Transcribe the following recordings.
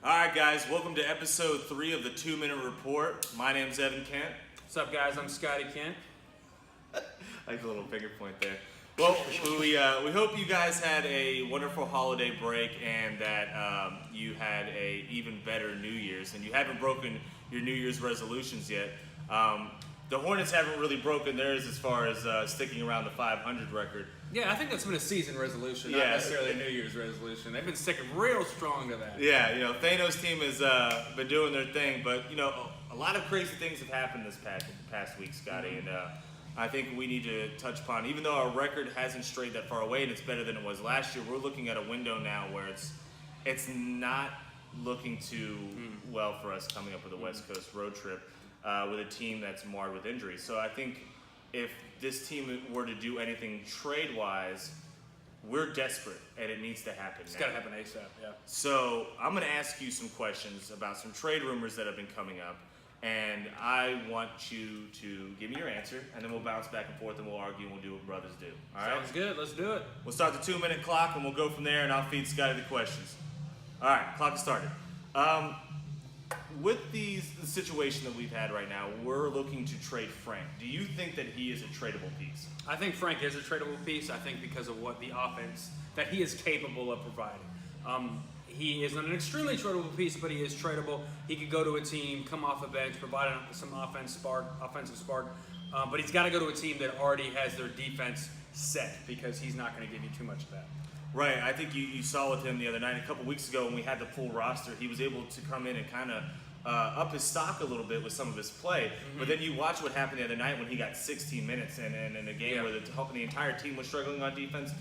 Alright guys, welcome to episode 3 of the 2 Minute Report. My name's Evan Kent. What's up guys, I'm Scotty Kent. I like the little finger point there. Well, we hope you guys had a wonderful holiday break and that you had a even better New Year's, and you haven't broken your New Year's resolutions yet. The Hornets haven't really broken theirs as far as sticking around the 500 record. Yeah, I think that's been a season resolution, not necessarily a New Year's resolution. They've been sticking real strong to that. Yeah, Thanos' team has been doing their thing, but a lot of crazy things have happened this past week, Scotty, and I think we need to touch upon, even though our record hasn't strayed that far away and it's better than it was last year, we're looking at a window now where it's not looking too well for us coming up with a West Coast road trip with a team that's marred with injuries. So I think if this team were to do anything trade-wise, we're desperate, and it needs to happen now. It's got to happen ASAP, yeah. So I'm going to ask you some questions about some trade rumors that have been coming up, and I want you to give me your answer, and then we'll bounce back and forth, and we'll argue, and we'll do what brothers do. All right? Sounds good. Let's do it. We'll start the 2-minute clock, and we'll go from there, and I'll feed Scotty the questions. All right, clock is started. With the situation that we've had right now, we're looking to trade Frank. Do you think that he is a tradable piece? I think Frank is a tradable piece. I think because of what the offense that he is capable of providing. He isn't an extremely tradable piece, but he is tradable. He could go to a team, come off the bench, provide some offensive spark. But he's got to go to a team that already has their defense set, because he's not going to give you too much of that. Right. I think you saw with him the other night, a couple weeks ago when we had the full roster, he was able to come in and kind of up his stock a little bit with some of his play. But then you watch what happened the other night when he got 16 minutes and in a game where the entire team was struggling on defense.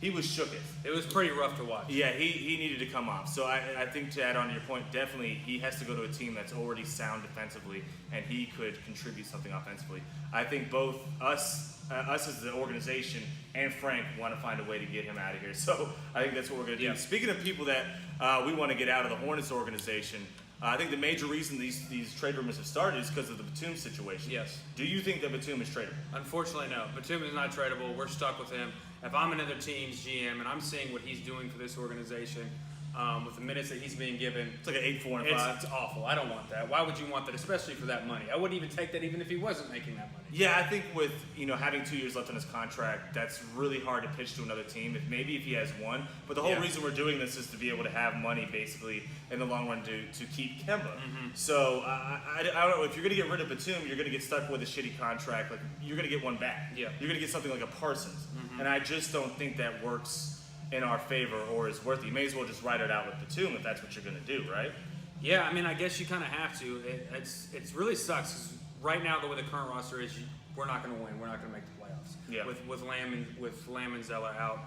He was shooketh. It was pretty rough to watch. Yeah, he needed to come off. So I think, to add on to your point, definitely he has to go to a team that's already sound defensively, and he could contribute something offensively. I think both us as the organization and Frank want to find a way to get him out of here. So I think that's what we're going to do. Yeah. Speaking of people that we want to get out of the Hornets organization, I think the major reason these trade rumors have started is because of the Batum situation. Yes. Do you think that Batum is tradable? Unfortunately, no. Batum is not tradable. We're stuck with him. If I'm another team's GM and I'm seeing what he's doing for this organization, with the minutes that he's being given, It's like an 8, 4, and 5. it's awful. I don't want that. Why would you want that, especially for that money? I wouldn't even take that even if he wasn't making that money. Yeah, I think with having 2 years left on his contract, that's really hard to pitch to another team. Maybe if he has one, but the whole reason we're doing this is to be able to have money basically in the long run to keep Kemba. So I don't know, if you're going to get rid of Batum, you're going to get stuck with a shitty contract. Like, you're going to get one back. Yeah. You're going to get something like a Parsons, and I just don't think that works in our favor or is worth it. You may as well just ride it out with Batum if that's what you're going to do, right? Yeah, I mean, I guess you kind of have to. It's really sucks 'cause right now, the way the current roster is, we're not going to win. We're not going to make the playoffs. Yeah. With Lamb and Zeller out,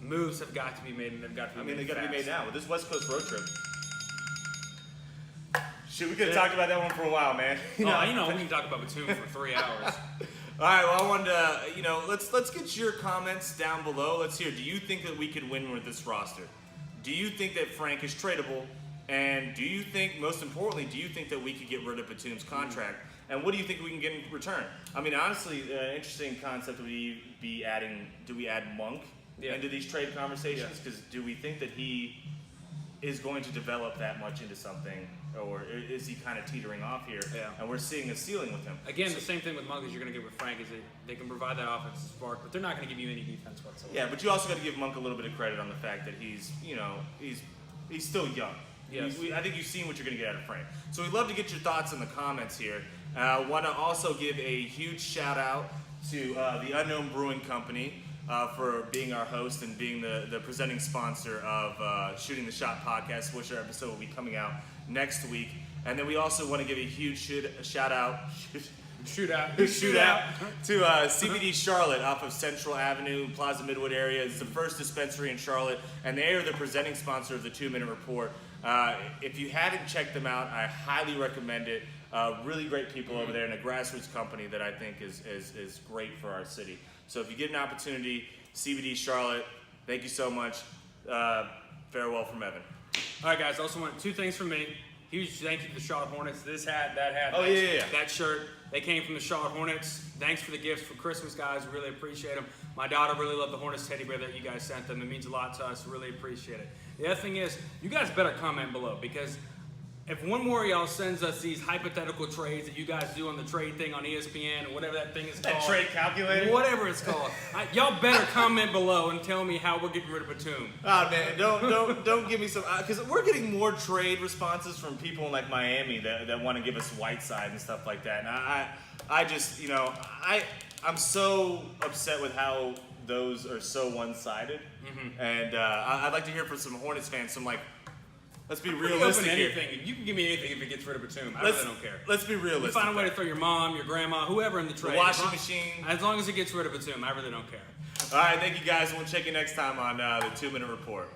moves have got to be made, and they've got to be made. They've got to be made now with this West Coast road trip. Shit, we could have talked about that one for a while, man. We can talk about Batum for 3 hours. All right, well, I wanted to, let's get your comments down below. Let's hear, do you think that we could win with this roster? Do you think that Frank is tradable? And do you think, most importantly, do you think that we could get rid of Batum's contract? And what do you think we can get in return? I mean, honestly, an interesting concept would be adding, do we add Monk into these trade conversations? Because do we think that he is going to develop that much into something? Or is he kind of teetering off here? Yeah. And we're seeing a ceiling with him. Again, the same thing with Monk as you're going to get with Frank is that they can provide that offensive spark, but they're not going to give you any defense whatsoever. Yeah, but you also got to give Monk a little bit of credit on the fact that he's still young. Yes. I think you've seen what you're going to get out of Frank. So we'd love to get your thoughts in the comments here. I want to also give a huge shout out to the Unknown Brewing Company for being our host and being the presenting sponsor of Shootin The Shot podcast, which our episode will be coming out next week. And then we also want to give a huge shout out Shootout to CBD Charlotte off of Central Avenue, Plaza Midwood area. It's the first dispensary in Charlotte, and they are the presenting sponsor of the 2-Minute Report. If you haven't checked them out, I highly recommend it. Really great people over there, and a grassroots company that I think is great for our city. So if you get an opportunity, CBD Charlotte, thank you so much. Farewell from Evan. All right, guys, I also want 2 things from me. Huge thank you to the Charlotte Hornets. This hat, that hat, Oh, yeah. that shirt. They came from the Charlotte Hornets. Thanks for the gifts for Christmas, guys. We really appreciate them. My daughter really loved the Hornets teddy bear that you guys sent them. It means a lot to us. Really appreciate it. The other thing is, you guys better comment below, because if one more of y'all sends us these hypothetical trades that you guys do on the trade thing on ESPN or whatever that thing is called. That trade calculator? Whatever it's called. Y'all better comment below and tell me how we're getting rid of Batum. Oh man, don't give me some, because we're getting more trade responses from people in like Miami that want to give us Whiteside and stuff like that. And I just, I'm so upset with how those are so one-sided. Mm-hmm. And I'd like to hear from some Hornets fans, some like, let's be realistic here. Anything. You can give me anything if it gets rid of Batum. I really don't care. Let's be realistic. You find a way to throw your mom, your grandma, whoever in the trade. The washing machine. As long as it gets rid of Batum, I really don't care. All right, thank you guys. We'll check you next time on the 2 Minute Report.